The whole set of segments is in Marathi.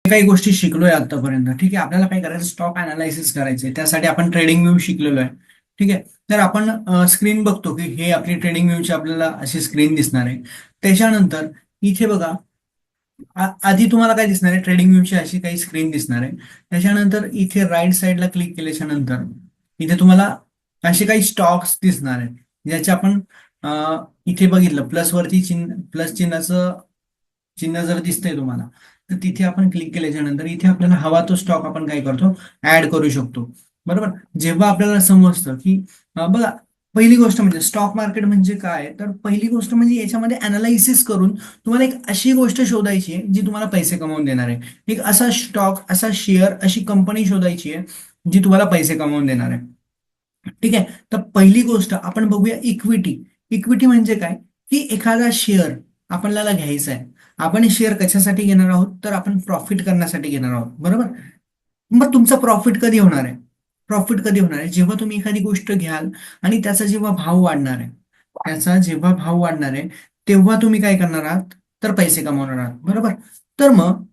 काही गोष्टी शिकलोय आतापर्यंत. ठीक आहे, आपल्याला काय करायचं, स्टॉक अनालायसिस करायचंय. त्यासाठी आपण ट्रेडिंग व्ह्यू शिकलेलो आहे. ठीक आहे, तर आपण स्क्रीन बघतो की हे आपली ट्रेडिंग व्ह्यूची आपल्याला अशी स्क्रीन दिसणार आहे. त्याच्यानंतर इथे बघा, आधी तुम्हाला काय दिसणार आहे, ट्रेडिंग व्ह्यूची अशी काही स्क्रीन दिसणार आहे. त्याच्यानंतर इथे राईट साईडला क्लिक केल्याच्या नंतर इथे तुम्हाला असे काही स्टॉक्स दिसणार आहेत, ज्याचे आपण इथे बघितलं प्लस वरती चिन्ह, प्लस चिन्हाचं चिन्ह जर दिसतंय तुम्हाला, तर तिथे आपण क्लिक केल्याच्या नंतर इथे आपल्याला हवा तो स्टॉक आपण काय करतो, ऍड करू शकतो. बरोबर. जेव्हा आपल्याला समजतं की बघा, पहिली गोष्ट म्हणजे स्टॉक मार्केट म्हणजे काय, तर पहिली गोष्ट म्हणजे याच्यामध्ये अनालायसिस करून तुम्हाला एक अशी गोष्ट शोधायची आहे जी तुम्हाला पैसे कमवून देणार आहे. एक असा स्टॉक, असा शेअर, अशी कंपनी शोधायची आहे जी तुम्हाला पैसे कमवून देणार आहे. ठीक आहे, तर पहिली गोष्ट आपण बघूया इक्विटी. इक्विटी म्हणजे काय, की एखादा शेअर आपल्याला घ्यायचा आहे. आपण शेअर कशासाठी घेणार आहोत, तर आपण प्रॉफिट करण्यासाठी घेणार आहोत. बरोबर. मग तुमचा प्रॉफिट कधी होणार आहे, प्रॉफिट कधी होणार आहे, जेव्हा तुम्ही एखादी गोष्ट घ्याल आणि त्याचा जेव्हा भाव वाढणार आहे, त्याचा जेव्हा भाव वाढणार आहे, तेव्हा तुम्ही काय करणार आहात, तर पैसे कमवणार आहात. बरोबर. तर मग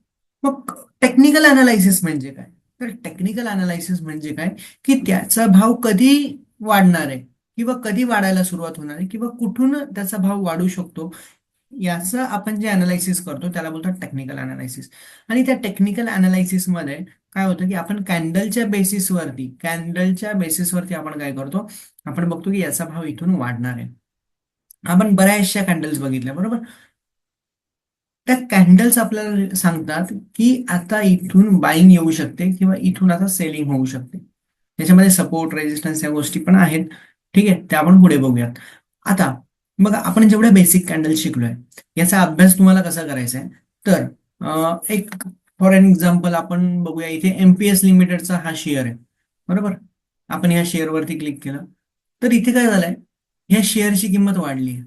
मग टेक्निकल अनालायसिस म्हणजे काय, तर टेक्निकल अनालायसिस म्हणजे काय, की त्याचा भाव कधी वाढणार आहे, किंवा कधी वाढायला सुरुवात होणार आहे, किंवा कुठून त्याचा भाव वाढू शकतो, याचं आपण जे अनालायसिस करतो त्याला बोलतात टेक्निकल अनालायसिस. आणि त्या टेक्निकल अनालायसिस मध्ये काय होतं, की आपण कॅन्डलच्या बेसिसवरती आपण काय करतो, आपण बघतो की याचा भाव इथून वाढणार आहे. आपण बऱ्याचशा कॅन्डल्स बघितल्या. बरोबर. त्या कॅन्डल्स आपल्याला सांगतात की आता इथून बाईंग येऊ शकते किंवा इथून आता सेलिंग होऊ शकते. त्याच्यामध्ये सपोर्ट, रेजिस्टन्स या गोष्टी पण आहेत. ठीक आहे, त्या आपण पुढे बघूयात. आता बघा, आपण जेवढ्या बेसिक कॅन्डल शिकलोय, याचा अभ्यास तुम्हाला कसा करायचा आहे, तर एक फॉर एन एक्झाम्पल आपण बघूया. इथे एमपीएस लिमिटेडचा हा शेअर आहे. बरोबर. आपण या शेअरवरती क्लिक केलं, तर इथे काय झालंय, ह्या शेअरची किंमत वाढली आहे.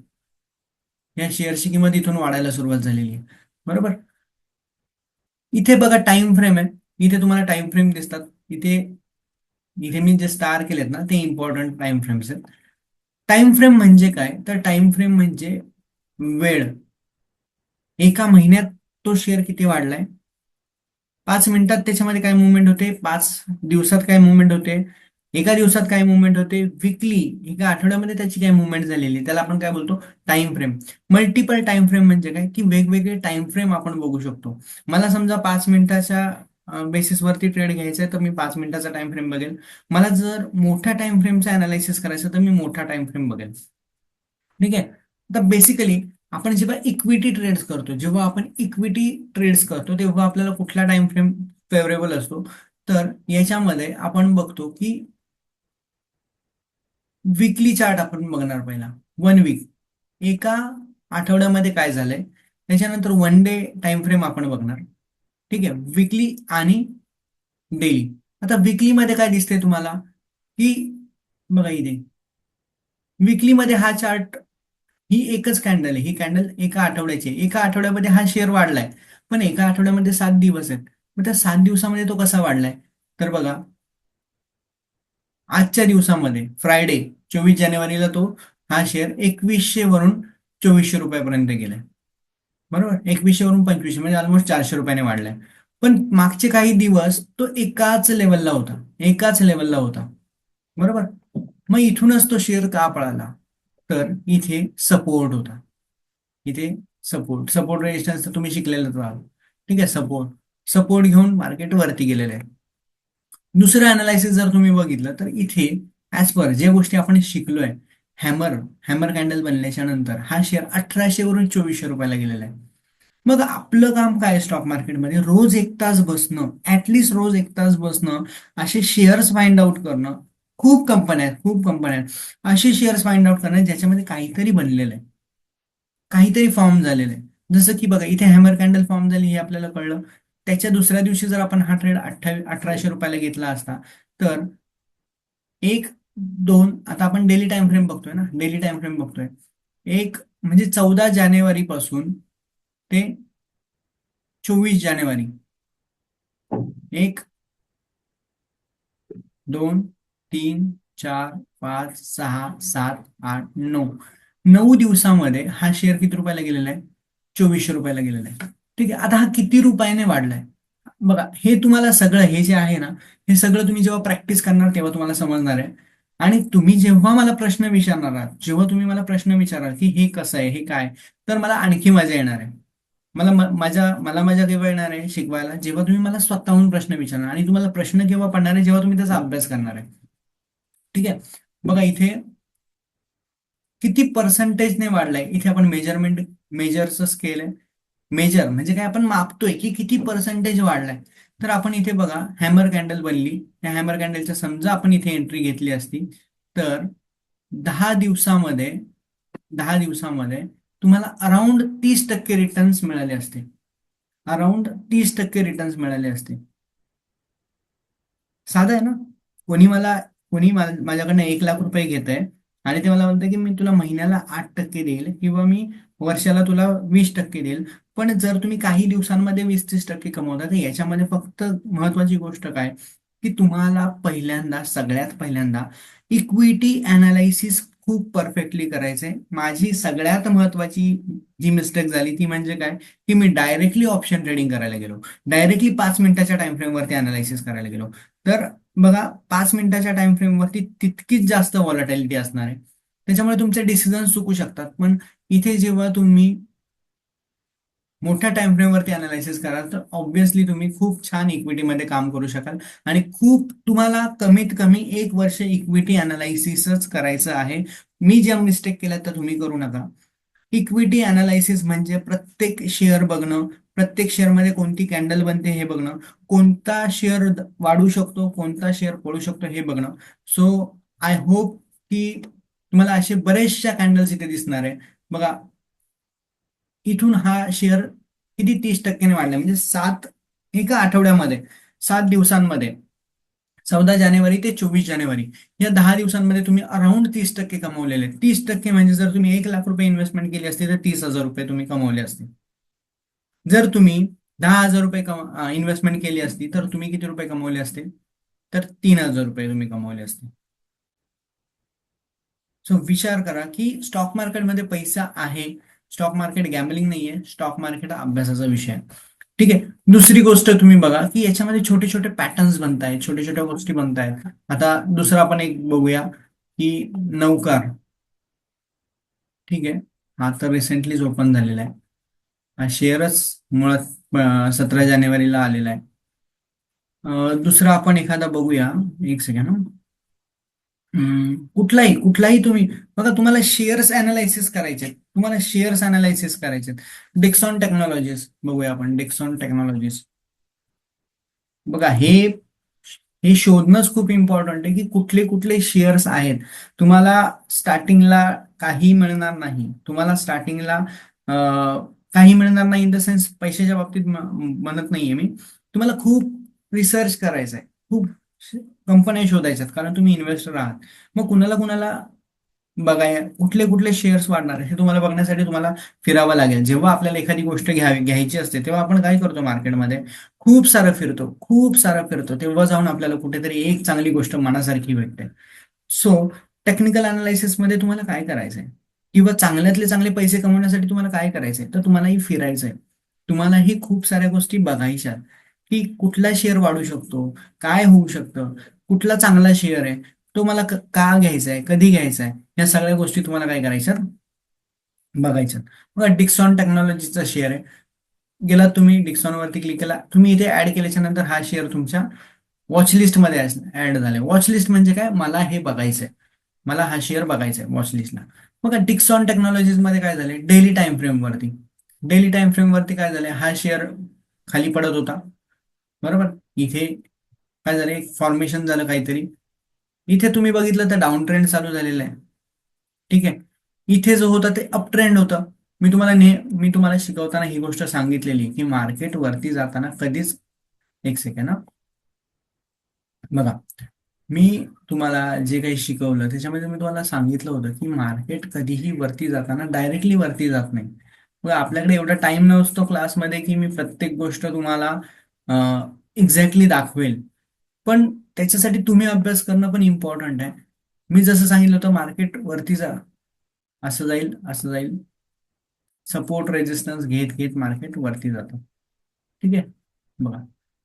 या शेअरची किंमत इथून वाढायला सुरुवात झालेली आहे. बरोबर. इथे बघा टाइम फ्रेम आहे. इथे तुम्हाला टाइम फ्रेम दिसतात. इथे इथे मी जे स्टार केलेत ना, ते इम्पॉर्टंट टाइम फ्रेम्स आहेत. टाइम फ्रेम म्हणजे काय, तर टाइम फ्रेम म्हणजे वेळ. एका महिन्यात तो शेअर किती वाढलाय, 5 मिनिटात त्याच्यामध्ये काय मुवमेंट होते, 5 दिवसात काय मुवमेंट होते, एका दिवसात काय मुवमेंट होते, विकली एका आठवड्यामध्ये त्याची काय मुवमेंट झालेली आहे, त्याला आपण काय बोलतो, time frame. Multiple time frame म्हणजे काय, की वेगवेगळे टाइम फ्रेम आपण बघू शकतो. मला समजा 5 मिनिटाच्या बेसिसवरती ट्रेड घ्यायचा आहे, तर मी 5 मिनिटाचा टाइम फ्रेम बघेल. मला जर मोठ्या टाइम फ्रेमचा अनालायसिस करायचं, तर मी मोठा टाइम फ्रेम बघेल. ठीक आहे. तर बेसिकली आपण जेव्हा इक्विटी ट्रेड्स करतो, तेव्हा आपल्याला कुठला टाइम फ्रेम फेवरेबल असतो, तर याच्यामध्ये आपण बघतो की विकली चार्ट आपण बघणार पहिला. 1 वीक, एका आठवड्यामध्ये काय झालंय, त्याच्यानंतर 1 डे टाइम फ्रेम आपण बघणार. ठीक आहे, विकली आणि डेली. आता विकली मध्ये काय दिसतंय तुम्हाला, की बघा इथे विकली मध्ये हा चार्ट, ही एकच कॅन्डल आहे. ही कॅन्डल एका आठवड्याची आहे. एका आठवड्यामध्ये हा शेअर वाढलाय, पण एका आठवड्यामध्ये 7 दिवस आहेत. मग त्या 7 दिवसामध्ये तो कसा वाढलाय, तर बघा, आजच्या दिवसामध्ये फ्रायडे 24 जानेवारीला तो हा शेअर 2100 वरून 2400 रुपयापर्यंत गेलाय. बरोबर. 2100 वरून 2500 म्हणजे ऑलमोस्ट 400 रुपयाने वाढलाय. पण मागचे काही दिवस तो एकाच लेवलला होता. बरोबर. मग इथूनच तो शेअर का पळाला, तर इथे सपोर्ट होता. इथे सपोर्ट सपोर्ट रेजिस्टन्स तर तुम्ही शिकलेलंच आहात. ठीक आहे, सपोर्ट सपोर्ट घेऊन मार्केट वरती गेलेलं आहे. दुसरं अनालायसिस जर तुम्ही बघितलं, तर इथे ऍज पर ज्या गोष्टी आपण शिकलोय, हॅमर हॅमर कॅन्डल बनल्याच्या नंतर हा शेअर 1800 वरून 2400 रुपयाला गेलेला आहे. मग आपलं काम काय, स्टॉक मार्केटमध्ये रोज 1 तास बसणं, ऍटलिस्ट रोज 1 तास बसणं, असे शेअर्स फाइंड आउट करणं. खूप कंपन्या आहेत असे शेअर्स फाइंड आउट करणं ज्याच्यामध्ये काहीतरी बनलेलं आहे, काहीतरी फॉर्म झालेलं आहे. जसं की बघा, इथे हॅमर कॅन्डल फॉर्म झाली हे आपल्याला कळलं. त्याच्या दुसऱ्या दिवशी जर आपण हा ट्रेड 1800 रुपयाला घेतला असता, तर एक, दोन, आता आपण डेली टाइम फ्रेम बघतोय ना, डेली टाइम फ्रेम बघतोय. एक म्हणजे 14 जानेवारी पासून ते 24 जानेवारी, एक, दोन, तीन, चार, पाच, सहा, सात, आठ, नऊ, 9 दिवसामध्ये हा शेअर किती रुपयाला गेलेला आहे, 2400 रुपयाला गेलेला आहे. ठीक आहे, आता हा किती रुपयाने वाढलाय, बघा हे तुम्हाला सगळं हे जे आहे ना, हे सगळं तुम्ही जेव्हा प्रॅक्टिस करणार तेव्हा तुम्हाला समजणार आहे. आणि तुम्ही जेव्हा मला प्रश्न विचारणार आहात, जेव्हा तुम्ही मला प्रश्न विचाराल की हे कसं आहे, हे काय, तर मला आणखी मजा येणार आहे. मला मजा केव्हा येणार आहे शिकवायला, जेव्हा तुम्ही मला स्वतःहून प्रश्न विचारणार. आणि तुम्हाला प्रश्न केव्हा पडणार आहे, जेव्हा तुम्ही त्याचा अभ्यास करणार आहे. ठीक आहे. बघा इथे किती पर्सेंटेजने वाढलाय, इथे आपण मेजरचं स्केल आहे. मेजर म्हणजे काय, आपण मापतोय की किती पर्सेंटेज वाढलाय. तर आपण इथे बघा हॅमर कॅन्डल बनली. त्या हॅमर कॅन्डलच्या समजा आपण इथे एंट्री घेतली असती, तर 10 दिवसामध्ये 10 दिवसामध्ये तुम्हाला अराउंड 30% रिटर्न्स मिळाले असते. अराउंड 30% रिटर्न्स मिळाले असते. साधं आहे ना. कोणी मला माझ्याकडनं 1 लाख रुपये घेत आहे आणि ते मला म्हणतं की मी तुला महिन्याला 8% देईल किंवा मी वर्षाला तुला 20% देईल. पण जर तुम्ही काही दिवसांमध्ये 20-30% कमवता, तर याच्यामध्ये फक्त महत्वाची गोष्ट काय, की तुम्हाला सगळ्यात पहिल्यांदा इक्विटी अनालायसिस खूप परफेक्टली करायचंय. माझी सगळ्यात महत्वाची जी मिस्टेक झाली ती म्हणजे काय, की मी डायरेक्टली ऑप्शन ट्रेडिंग करायला गेलो. डायरेक्टली 5 मिनिटाच्या टाइम फ्रेमवरती अनालायसिस करायला गेलो. तर बघा 5 मिनिटाच्या टाइम फ्रेमवरती तितकीच जास्त व्हॉलॅटिलिटी असणार आहे. त्याच्यामुळे तुमचे डिसिजन चुकू शकतात. पण इथे जेव्हा तुम्ही मोठ्या टाइम फ्रेमवरती अनालायसिस कराल, तर ऑब्व्हियसली तुम्ही खूप छान इक्विटीमध्ये काम करू शकाल. आणि तुम्हाला कमीत कमी 1 वर्ष इक्विटी अनालायसिसच करायचं आहे. मी ज्या मिस्टेक केल्या त्या तुम्ही करू नका. इक्विटी अनालायसिस म्हणजे प्रत्येक शेअर बघणं, प्रत्येक शेअरमध्ये कोणती कॅन्डल बनते हे बघणं, कोणता शेअर वाढू शकतो, कोणता शेअर पडू शकतो हे बघणं. सो आय होप की तुम्हाला असे बरेचशा कॅन्डल्स इथे दिसणार आहे. बघा इथून हा शेअर किती 30%ने वाढला, म्हणजे एका आठवड्यामध्ये, 7 दिवसांमध्ये, 14 जानेवारी ते 24 जानेवारी, या 10 दिवसांमध्ये तुम्ही अराउंड 30% कमवलेले. 30% म्हणजे जर तुम्ही 1 लाख रुपये इन्व्हेस्टमेंट केली असती तर 30,000 रुपये तुम्ही कमवले असते. जर तुम्ही 10,000 रुपये इन्व्हेस्टमेंट केली असती तर तुम्ही किती रुपये कमवले असते, तर 3,000 रुपये तुम्ही कमवले असते. सो विचार करा की स्टॉक मार्केटमध्ये पैसा आहे. स्टॉक मार्केट गॅम्बलिंग नाहीये, स्टॉक मार्केट हा अभ्यासाचा विषय आहे. ठीक आहे. दुसरी गोष्ट तुम्ही बघा की याच्यामध्ये छोटे छोटे पॅटर्न्स बनतायत, छोट्या छोट्या गोष्टी बनतायत. आता दुसरा आपण एक बघूया की नौकार. ठीक आहे. हा तर रिसेंटलीच ओपन झालेला आहे. हा शेअरच मुळात 17 जानेवारीला आलेला आहे. दुसरा आपण एखादा बघूया. एक सेकंड. कुठलाही कुठलाही तुम्ही बघा, तुम्हाला शेअर्स अनालायसिस करायचे, डिक्सॉन टेक्नॉलॉजीज बघूया आपण. डिक्सॉन टेक्नॉलॉजीज बघा, हे हे शोधणंच खूप इम्पॉर्टंट आहे की कुठले कुठले शेअर्स आहेत. तुम्हाला स्टार्टिंगला काही मिळणार नाही. काही मिळणार नाही इन द सेन्स पैशाच्या बाबतीत म्हणत नाहीये मी. तुम्हाला खूप रिसर्च करायचा आहे, खूप कंपन्या शोधायच्यात, कारण तुम्ही इन्व्हेस्टर आहात. मग कुणाला कुणाला बघाय, कुठले कुठले शेअर्स वाढणार आहे हे तुम्हाला बघण्यासाठी तुम्हाला फिरावं लागेल. जेव्हा आपल्याला एखादी गोष्ट घ्यायची असते तेव्हा आपण काय करतो, मार्केटमध्ये खूप सारं फिरतो, तेव्हा जाऊन आपल्याला कुठेतरी एक चांगली गोष्ट मनासारखी भेटते. सो टेक्निकल अनालायसिस मध्ये तुम्हाला काय करायचंय, किंवा चांगल्यातले चांगले पैसे कमवण्यासाठी तुम्हाला काय करायचंय, तर तुम्हालाही फिरायचंय. तुम्हालाही खूप साऱ्या गोष्टी बघायच्या की कुठला शेअर वाढू शकतो, काय होऊ शकतं, कुठला चांगला शेअर आहे, तो मला का घ्यायचा आहे, कधी घ्यायचा आहे, या सगळ्या गोष्टी तुम्हाला काय करायच्या, बघायच्या. बघा डिक्सॉन टेक्नॉलॉजीचा शेअर आहे. गेला तुम्ही डिक्सॉन वरती क्लिक केला, तुम्ही इथे ऍड केल्याच्या नंतर हा शेअर तुमच्या वॉच लिस्ट मध्ये ऍड झालाय. वॉच लिस्ट म्हणजे काय, मला हे बघायचंय, मला हा शेअर बघायचा आहे वॉच लिस्टला. बघा डिक्सॉन टेक्नॉलॉजीज मध्ये काय झालंय, डेली टाइम फ्रेम वरती काय झालंय, हा शेअर खाली पडत होता. बरोबर. इथे काय झालंय, फॉर्मेशन झालं काहीतरी. इथे तुम्ही बघितलं तर डाऊन ट्रेंड चालू झालेला आहे. ठीक आहे. इथे जो होता ते अप ट्रेंड होतं. मी तुम्हाला शिकवताना ही गोष्ट सांगितलेली की मार्केट वरती जाताना कधीच, एक सेकंड हा. बघा मी तुम्हाला जे काही शिकवलं त्याच्यामध्ये मी तुम्हाला सांगितलं होतं की मार्केट कधीही वरती जाताना डायरेक्टली वरती जात नाही. मग आपल्याकडे एवढा टाइम नसतो क्लासमध्ये की मी प्रत्येक गोष्ट तुम्हाला एक्झॅक्टली दाखवेल. पण त्याच्यासाठी तुम्ही अभ्यास करणं पण इम्पॉर्टंट आहे. मी जसं सांगितलं होतं, मार्केट वरती असं जाईल, असं जाईल, सपोर्ट रेजिस्टन्स घेत घेत मार्केट वरती जातं. ठीक आहे. बघा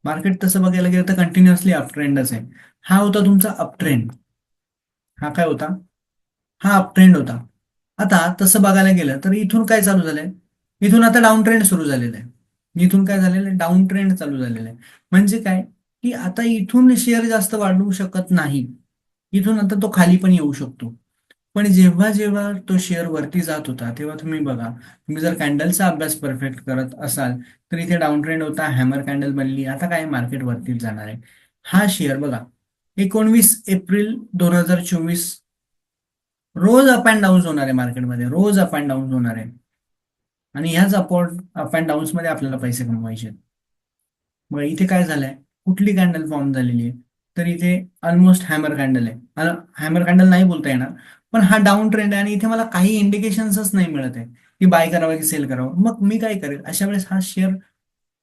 मार्केट तसं बघायला गेलं तर कंटिन्युअसली अप ट्रेंडच आहे. हा होता तुमचा अप ट्रेंड. हा काय होता? हा अप ट्रेंड होता. आता तसं बघायला गेलं तर इथून काय चालू झालंय? इथून आता डाऊन ट्रेंड सुरू झालेला आहे. इथून काय झालेलं आहे? डाऊन ट्रेंड चालू झालेला आहे. म्हणजे काय? की आता इथून शेअर जास्त वाढू शकत नाही. इथून आता तो खाली पण येऊ शकतो. पण जेव्हा जेव्हा तो शेअर वरती जात होता तेव्हा तुम्ही बघा, तुम्ही जर कॅन्डलचा अभ्यास परफेक्ट करत असाल तर इथे डाऊन ट्रेंड होता, हॅमर कॅन्डल बनली, आता काय मार्केट वरतीच जाणार आहे. हा शेअर बघा, 19 एप्रिल 2024 रोज अप अँड डाऊन होणार आहे मार्केटमध्ये, रोज अप अँड डाऊन होणार आहे. आणि ह्याच अप अँड डाऊन्स मध्ये आपल्याला पैसे कमवायचे आहेत. मग इथे काय झालंय? कुठली कॅन्डल फॉर्म झालेली आहे? तर इथे ऑलमोस्ट हॅमर कॅन्डल आहे. हॅमर कॅन्डल नाही बोलता येणार, पण हा डाऊन ट्रेंड आहे आणि इथे मला काही इंडिकेशन्सच नाही मिळत आहे की बाय करावं की सेल करावं. मग मी काय करेल अशा वेळेस? हा शेअर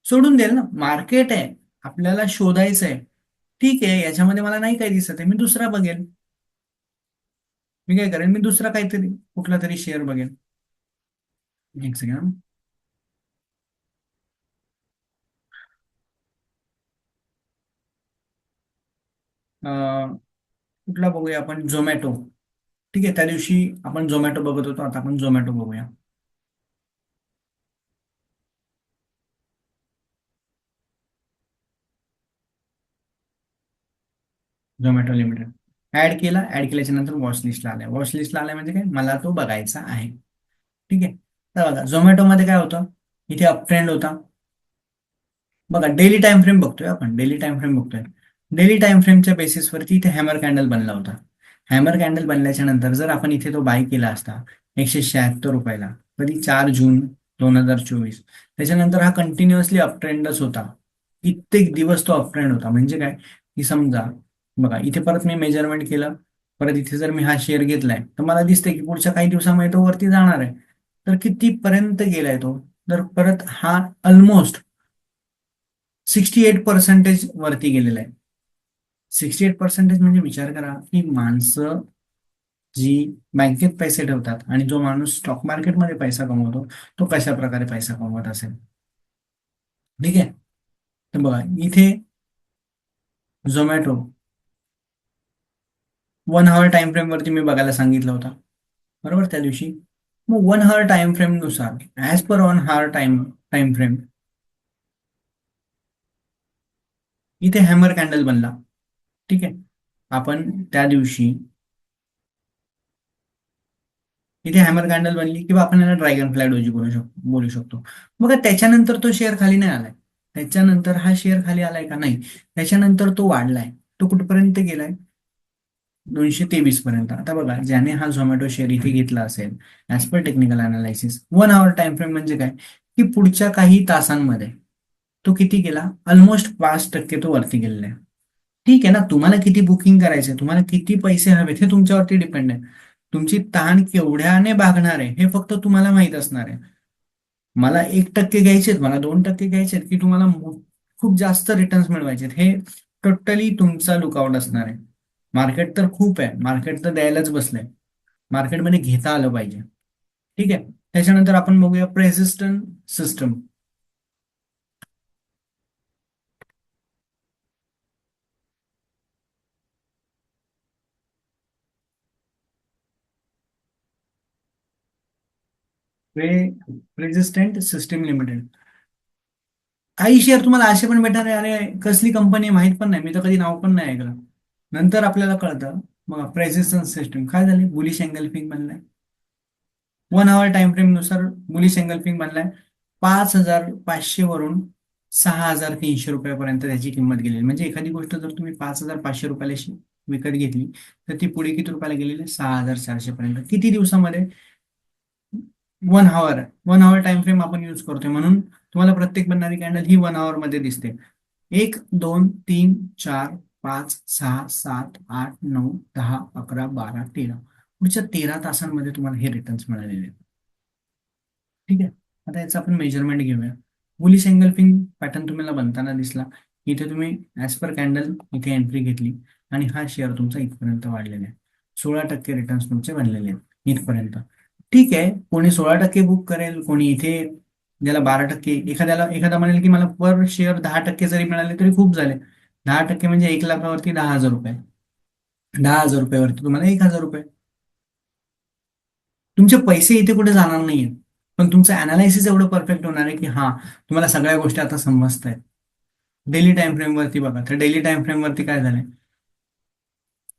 सोडून देईल ना. मार्केट आहे, आपल्याला शोधायचं आहे. ठीक आहे, याच्यामध्ये मला नाही काय दिसत आहे, मी दुसरा बघेल. मी काय करेन? मी दुसरा काहीतरी कुठला तरी शेअर बघेन. एक सेकंड. कुठला बघूया आपण? झोमॅटो. ठीक आहे, त्या दिवशी आपण झोमॅटो बघत होतो, आता आपण झोमॅटो बघूया. झोमॅटो लिमिटेड ऍड केल्याच्या नंतर वॉच लिस्टला आलाय. वॉच लिस्टला आलाय म्हणजे काय? मला तो बघायचा आहे. ठीक आहे. तर बघा, झोमॅटोमध्ये काय होतं? इथे अप ट्रेंड होता. बघा, डेली टाइम फ्रेम बघतोय आपण, डेली टाइम फ्रेम बघतोय. डेली टाइम फ्रेमच्या बेसिसवरती इथे हॅमर कॅन्डल बनला होता. हॅमर कॅन्डल बनल्याच्या नंतर जर आपण इथे तो बाय केला असता 176 रुपयाला, कधी? 4 जून 2024. त्याच्यानंतर हा कंटिन्युअसली अप ट्रेंडच होता. कित्येक दिवस तो अप ट्रेंड होता. म्हणजे काय? की समजा, बघा इथे परत मी मेजरमेंट केलं, परत इथे जर मी हा शेअर घेतलाय तर मला दिसतंय की पुढच्या काही दिवसामध्ये तो वरती जाणार आहे. तर कितीपर्यंत गेलाय तो? तर परत हा ऑलमोस्ट 68% वरती गेलेला आहे. 68% म्हणजे विचार करा की माणसं जी बँकेत पैसे ठेवतात आणि जो माणूस स्टॉक मार्केटमध्ये पैसा कमवतो, तो कशा प्रकारे पैसा कमवत असेल. ठीक आहे. तर बघा इथे झोमॅटो 1 आवर टाइम फ्रेम वरती मी बघायला सांगितलं होता, बरोबर, त्या दिवशी. मग 1 आवर टाइम फ्रेम नुसार, ऍज पर 1 आवर टाइम टाइम फ्रेम, इथे हॅमर कॅन्डल बनला. ठीक आहे. आपण त्या दिवशी इथे हॅमर कॅन्डल बनली किंवा आपण याला ड्रॅगन फ्लाय डोजी बोलू शकतो. मग त्याच्यानंतर तो शेअर खाली नाही आलाय. त्याच्यानंतर हा शेअर खाली आलाय का? नाही. त्याच्यानंतर तो वाढलाय. तो कुठपर्यंत गेलाय? 223 पर्यंत. आता बघा, ज्याने हा झोमॅटो शेअर इथे घेतला असेल, ऍज पर टेक्निकल अनालायसिस 1 आवर टाइम फ्रेम म्हणजे काय? की पुढच्या काही तासांमध्ये तो किती गेला? ऑलमोस्ट 5% तो वरती गेलेला आहे. ठीक आहे ना. तुम्हाला किती बुकिंग करायचंय, तुम्हाला किती पैसे हवेत, हे तुमच्यावरती डिपेंड आहे. तुमची ताण केवढ्याने भागणार आहे हे फक्त तुम्हाला माहित असणार आहे. मला 1% घ्यायचेत, मला 2% घ्यायचेत, की तुम्हाला खूप जास्त रिटर्न्स मिळवायचे, हे टोटली तुमचा लुकआउट असणार आहे. मार्केट तर खूप आहे, मार्केट तर द्यायलाच बसलंय. मार्केटमध्ये घेता आलं पाहिजे. ठीक आहे. त्याच्यानंतर आपण बघूया persistent system. Resistant system limited. काही शेअर तुम्हाला असे पण भेटणार आहे, अरे कसली कंपनी माहित पण नाही, मी तर कधी नाव पण नाही ऐकलं. नंतर आपल्याला कळतं. मग प्रेसिस्टन्स सिस्टीम काय झाली? बुलिश एंगल्फिंग बनलाय. 1 आवर टाइम फ्रेम नुसार बुलिश एंगल्फिंग बनलाय. 5,500 वरून 6,300 रुपयापर्यंत त्याची किंमत गेलेली. म्हणजे एखादी गोष्ट जर तुम्ही 5,500 रुपयाला विकत घेतली तर ती पुढे किती रुपयाला गेलेली आहे? 6,400 पर्यंत. किती दिवसामध्ये? 1 आवर. 1 आवर टाइम फ्रेम आपण यूज करतोय म्हणून तुम्हाला प्रत्येक बनणारी कॅन्डल ही 1 आवर मध्ये दिसते. 1, 2, 3, 4, 5, 6, 7, 8, 9, 10, 11, 12, 13 पुढच्या 13 तासांमध्ये तुम्हाला हे रिटर्न्स मिळालेले आहेत. ठीक आहे. आता याचं आपण मेजरमेंट घेऊया. बुलिश एंगल्फिंग पॅटर्न तुम्हाला बनताना दिसला. इथे तुम्ही ऍज पर कॅन्डल इथे एंट्री घेतली आणि हा शेअर तुमचा इथपर्यंत वाढलेला आहे. 16% रिटर्न्स तुमचे बनलेले आहेत इथपर्यंत. ठीक आहे, कोणी 16% बुक करेल, कोणी इथे ज्याला 12%, एखादा म्हणेल की मला पर शेअर 10% जरी मिळाले तरी खूप झाले. 10% म्हणजे 1 लाखावरती 10,000 रुपये. 10,000 रुपयावरती तुम्हाला 1,000 रुपये. तुमचे पैसे इथे कुठे जाणार नाहीयेत, पण तुमचं अनालायसिस एवढं परफेक्ट होणार आहे की हा, तुम्हाला सगळ्या गोष्टी आता समजत आहेत. डेली टाइम फ्रेम वरती बघा, तर डेली टाइम फ्रेम वरती काय झालंय,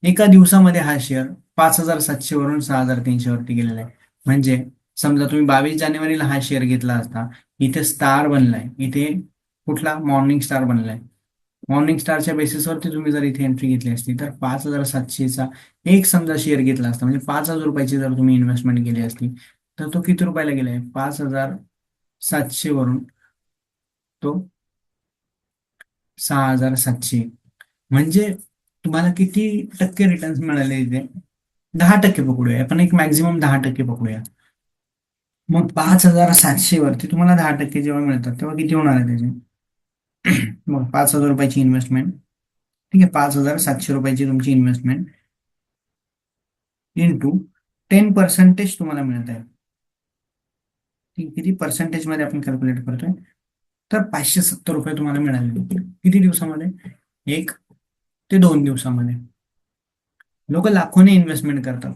एका दिवसामध्ये हा शेअर 5,700 वरून 6,300 वरती गेलेला आहे. म्हणजे समजा तुम्ही 22 जानेवारीला हा शेअर घेतला असता, इथे स्टार बनलाय, इथे कुठला मॉर्निंग स्टार बनलाय. मॉर्निंग स्टारच्या बेसिसवरती तुम्ही जर इथे एंट्री घेतली असती तर 5,700चा एक समजा शेअर घेतला असता, म्हणजे 5,000 रुपयाची जर तुम्ही इन्व्हेस्टमेंट केली असती, तर तो किती रुपयाला गेलाय, 5,700 वरून तो 6,700. म्हणजे तुम्हाला किती टक्के रिटर्न्स मिळाले इथे, 10% पकडूया आपण, एक मॅक्झिमम 10% पकडूया. मग 5,700 वरती तुम्हाला 10% जेव्हा मिळतात तेव्हा किती होणार आहे त्याचे. मग 5,000 रुपयाची इन्व्हेस्टमेंट, ठीक आहे, 5,700 रुपयाची तुमची इन्व्हेस्टमेंट इंटू 10% तुम्हाला मिळत आहे. किती पर्सेंटेज मध्ये आपण कॅल्क्युलेट करतोय, तर 570 रुपये तुम्हाला मिळाले. किती दिवसामध्ये, 1 ते 2 दिवसामध्ये. लोक लाखोने इन्व्हेस्टमेंट करतात.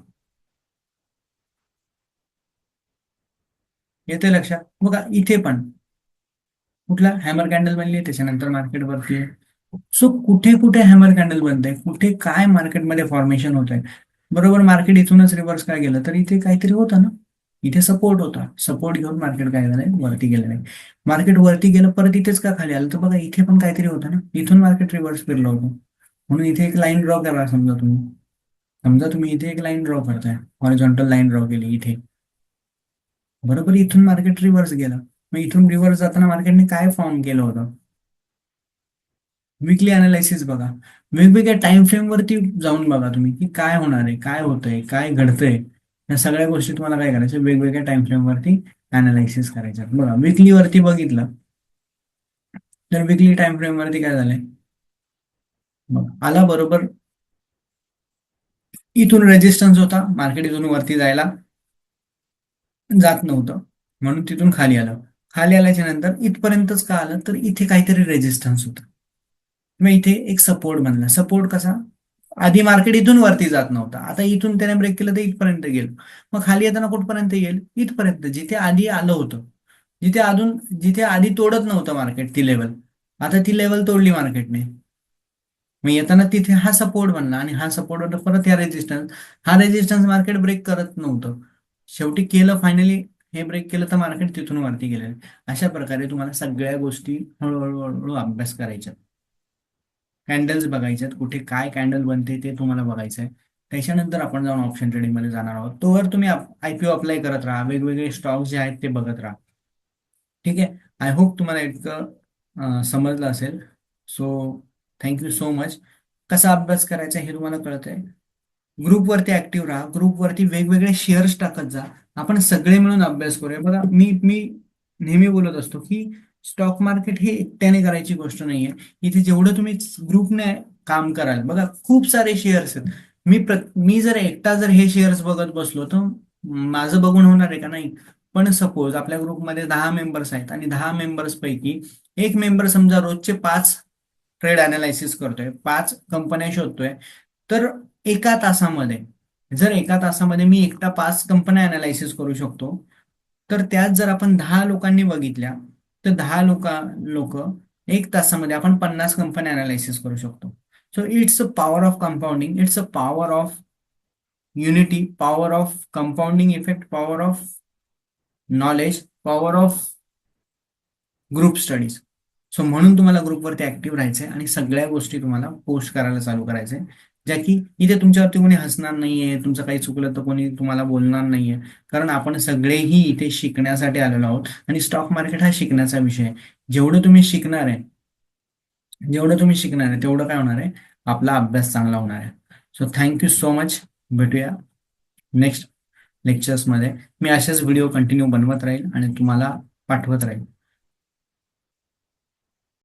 येते लक्षात बघा, इथे पण कुठला हॅमर कॅन्डल बनली आहे, त्याच्यानंतर मार्केट वरती आहे. सो कुठे कुठे हॅमर कॅन्डल बनत कुठे काय मार्केटमध्ये फॉर्मेशन होत आहे. बरोबर, मार्केट इथूनच रिव्हर्स काय गेलं तर इथे काहीतरी होतं ना, इथे सपोर्ट होता, सपोर्ट घेऊन मार्केट काय झालंय, वरती गेलं नाही. मार्केट वरती गेलं परत इथेच का खाली आलं, तर बघा इथे पण काहीतरी होतं ना, इथून मार्केट रिव्हर्स फिरलं होतं. म्हणून इथे एक लाईन ड्रॉ करा. समजा तुम्ही इथे एक लाईन ड्रॉ करताय, हॉरिझॉन्टल लाईन ड्रॉ केली इथे. बरोबर, इथून मार्केट रिव्हर्स गेलं. मग इथून रिव्हर्स जाताना मार्केटने काय फॉर्म केलं होतं, विकली अनालिसिस बघा. वेगवेगळ्या टाइम फ्रेम वरती जाऊन बघा तुम्ही की काय होणार आहे, काय होतंय, काय घडतंय. या सगळ्या गोष्टी तुम्हाला काय करायच्या, वेगवेगळ्या टाइम फ्रेम वरती अनालिसिस करायच्या. बघा, विकली वरती बघितलं तर विकली टाइम फ्रेम वरती काय झालंय, मग आला बरोबर, इथून रेजिस्टन्स होता, मार्केट इथून वरती जायला जात नव्हतं, म्हणून तिथून खाली आलं. खाली आल्याच्या नंतर इथपर्यंतच का आलं, तर इथे काहीतरी रेजिस्टन्स होता. मग इथे एक सपोर्ट बनला. सपोर्ट कसा, आधी मार्केट इथून वरती जात नव्हता, आता इथून त्याने ब्रेक केलं तर इथपर्यंत गेलं. मग खाली येताना कुठपर्यंत येईल, इथपर्यंत, जिथे आधी आलं होतं, जिथे आधी तोडत नव्हतं मार्केट ती लेवल, आता ती लेवल तोडली मार्केटने. मग येताना तिथे हा सपोर्ट बनला, आणि हा सपोर्ट परत हा रेजिस्टन्स मार्केट ब्रेक करत नव्हतं, शेवटी केलं फायनली. हे ब्रेक केलं तर मार्केट तिथून वरती गेलेलं. अशा प्रकारे तुम्हाला सगळ्या गोष्टी हळूहळू हळूहळू अभ्यास करायच्या. कॅन्डल्स बघायच्यात, कुठे काय कॅन्डल बनते ते तुम्हाला बघायचं आहे. त्याच्यानंतर आपण जाऊन ऑप्शन ट्रेडिंग मध्ये जाणार आहोत. तोवर तुम्ही आयपीओ अप्लाय करत राहा, वेगवेगळे स्टॉक्स जे आहेत ते बघत राहा. ठीक आहे. आय होप तुम्हाला इतकं समजलं असेल. So thank you so much. कसा अभ्यास करायचा हे तुम्हाला कळतंय. ग्रुपवरती ऍक्टिव्ह राहा, ग्रुपवरती वेगवेगळे शेअर्स टाकत जा, आपण सगळे मिळून अभ्यास करूया. बघा, मी नेहमी बोलत असतो की स्टॉक मार्केट हे एकट्याने करायची गोष्ट नाहीये. इथे जेवढं तुम्ही ग्रुपने काम कराल, बघा खूप सारे शेअर्स आहेत. मी जर एकटा जर हे शेअर्स बघत बसलो तर माझं बघून होणार आहे का, नाही. पण सपोज आपल्या ग्रुपमध्ये 10 मेंबर्स आहेत, आणि 10 मेंबर्स पैकी एक मेंबर समजा रोजचे 5 ट्रेड अनालायसिस करतोय, 5 कंपन्या शोधतोय, तर एका तासामध्ये मी एकटा 5 कंपन्या अनालायसिस करू शकतो. तर त्यात जर आपण 10 लोकांनी बघितल्या, तर 10 लोक 1 तासामध्ये आपण 50 कंपन्या अनालायसिस करू शकतो. So it's a power of compounding, it's a power of unity, power of compounding effect, power of knowledge, power of group studies. So म्हणून तुम्हाला ग्रुपवरती ऍक्टिव्ह राहायचंय, आणि सगळ्या गोष्टी तुम्हाला पोस्ट करायला चालू करायचंय, ज्या की इथे तुमच्यावरती कोणी हसणार नाहीये, तुमचं काही चुकलं तर कोणी तुम्हाला बोलणार नाहीये. कारण आपण सगळेही इथे शिकण्यासाठी आलेलो आहोत, आणि स्टॉक मार्केट हा शिकण्याचा विषय आहे. जेवढं तुम्ही शिकणार आहे जेवढं तुम्ही शिकणार आहे तेवढं काय होणार आहे, आपला अभ्यास चांगला होणार आहे. So thank you so much. भेटूया नेक्स्ट लेक्चर्समध्ये. मी असेच व्हिडिओ कंटिन्यू बनवत राहील आणि तुम्हाला पाठवत राहील.